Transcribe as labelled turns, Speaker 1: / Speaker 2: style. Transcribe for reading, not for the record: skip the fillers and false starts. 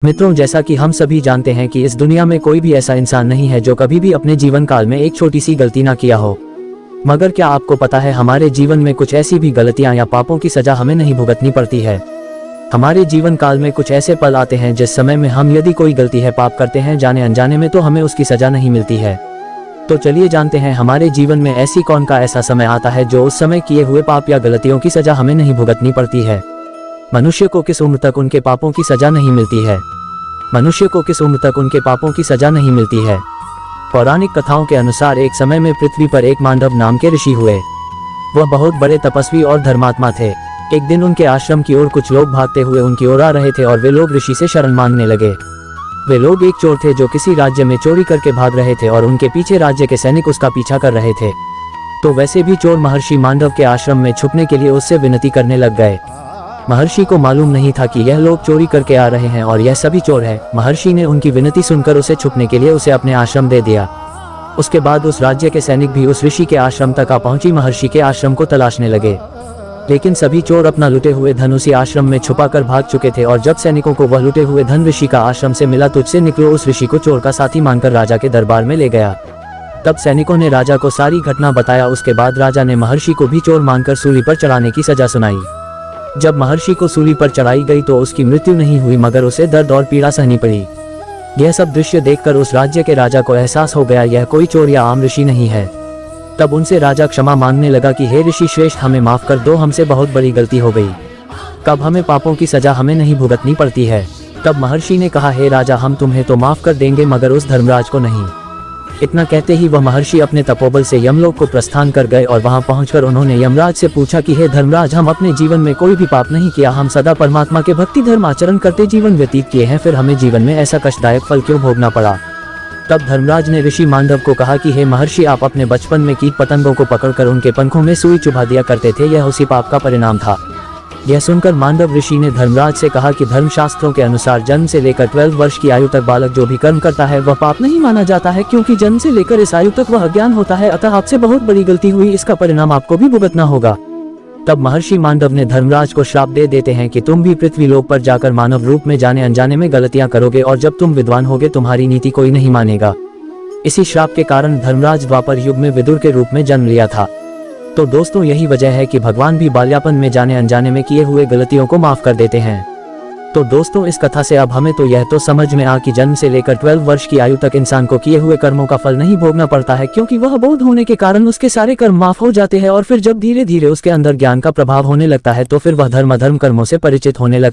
Speaker 1: मित्रों, जैसा कि हम सभी जानते हैं कि इस दुनिया में कोई भी ऐसा इंसान नहीं है जो कभी भी अपने जीवन काल में एक छोटी सी गलती ना किया हो। मगर क्या आपको पता है, हमारे जीवन में कुछ ऐसी भी गलतियां या पापों की सजा हमें नहीं भुगतनी पड़ती है। हमारे जीवन काल में कुछ ऐसे पल आते हैं जिस समय में हम यदि कोई गलती है पाप करते हैं जाने अनजाने में, तो हमें उसकी सजा नहीं मिलती है। तो चलिए जानते हैं हमारे जीवन में ऐसी कौन का ऐसा समय आता है जो उस समय किए हुए पाप या गलतियों की सजा हमें नहीं भुगतनी पड़ती है। मनुष्य को किस उम्र तक उनके पापों की सजा नहीं मिलती है? मनुष्य को किस उम्र तक उनके पापों की सजा नहीं मिलती है? पौराणिक कथाओं के अनुसार एक समय में पृथ्वी पर एक मांडव नाम के ऋषि हुए। वह बहुत बड़े तपस्वी और धर्मात्मा थे। एक दिन उनके आश्रम की ओर कुछ लोग भागते हुए उनकी ओर आ रहे थे और वे लोग ऋषि से शरण मांगने लगे। वे लोग एक चोर थे जो किसी राज्य में चोरी करके भाग रहे थे और उनके पीछे राज्य के सैनिक उसका पीछा कर रहे थे। तो वैसे भी चोर महर्षि मांडव के आश्रम में छुपने के लिए उससे विनती करने लग गए। महर्षि को मालूम नहीं था कि यह लोग चोरी करके आ रहे हैं और यह सभी चोर है। महर्षि ने उनकी विनती सुनकर उसे छुपने के लिए उसे अपने आश्रम दे दिया। उसके बाद उस राज्य के सैनिक भी उस ऋषि के आश्रम तक आ पहुंची महर्षि के आश्रम को तलाशने लगे। लेकिन सभी चोर अपना लुटे हुए धन उसी आश्रम में छुपा कर भाग चुके थे और जब सैनिकों को वह लुटे हुए धन ऋषि का आश्रम से मिला तो उससे निकलो उस ऋषि को चोर का साथी मानकर राजा के दरबार में ले गया। तब सैनिकों ने राजा को सारी घटना बताया। उसके बाद राजा ने महर्षि को भी चोर मानकर सूली पर चढ़ाने की सजा सुनाई। जब महर्षि को सूली पर चढ़ाई गई तो उसकी मृत्यु नहीं हुई मगर उसे दर्द और पीड़ा सहनी पड़ी। यह सब दृश्य देखकर उस राज्य के राजा को एहसास हो गया यह कोई चोर या आम ऋषि नहीं है। तब उनसे राजा क्षमा मांगने लगा कि हे ऋषि श्रेष्ठ, हमें माफ कर दो, हमसे बहुत बड़ी गलती हो गई। कब हमें पापों की सजा हमें नहीं भुगतनी पड़ती है। तब महर्षि ने कहा, हे राजा, हम तुम्हें तो माफ कर देंगे मगर उस धर्मराज को नहीं। इतना कहते ही वह महर्षि अपने तपोबल से यमलोक को प्रस्थान कर गए और वहां पहुंचकर उन्होंने यमराज से पूछा कि हे धर्मराज, हम अपने जीवन में कोई भी पाप नहीं किया, हम सदा परमात्मा के भक्ति धर्म आचरण करते जीवन व्यतीत किए हैं, फिर हमें जीवन में ऐसा कष्टदायक फल क्यों भोगना पड़ा। तब धर्मराज ने ऋषि मांडव को कहा कि हे महर्षि, आप अपने बचपन में कीट पतंगों को पकड़कर उनके पंखों में सुई चुभा दिया करते थे, यह उसी पाप का परिणाम था। यह सुनकर मांडव ऋषि ने धर्मराज से कहा कि धर्मशास्त्रों के अनुसार जन्म से लेकर 12 वर्ष की आयु तक बालक जो भी कर्म करता है वह पाप नहीं माना जाता है, क्योंकि जन्म से लेकर इस आयु तक वह अज्ञान होता है। अतः आपसे बहुत बड़ी गलती हुई, इसका परिणाम आपको भी भुगतना होगा। तब महर्षि मांडव ने धर्मराज को श्राप दे देते हैं कि तुम भी पृथ्वी लोक पर जाकर मानव रूप में जाने अनजाने में गलतियां करोगे और जब तुम विद्वान होगे तुम्हारी नीति कोई नहीं मानेगा। इसी श्राप के कारण धर्मराज द्वापर युग में विदुर के रूप में जन्म लिया था। तो दोस्तों, यही वजह है कि भगवान भी बाल्यापन में जाने अनजाने में किए हुए गलतियों को माफ कर देते हैं। तो दोस्तों, इस कथा से अब हमें तो यह तो समझ में आ कि जन्म से लेकर 12 वर्ष की आयु तक इंसान को किए हुए कर्मों का फल नहीं भोगना पड़ता है, क्योंकि वह बोध होने के कारण उसके सारे कर्म माफ हो जाते हैं और फिर जब धीरे धीरे उसके अंदर ज्ञान का प्रभाव होने लगता है तो फिर वह धर्म अधर्म कर्मों से परिचित होने लगता है।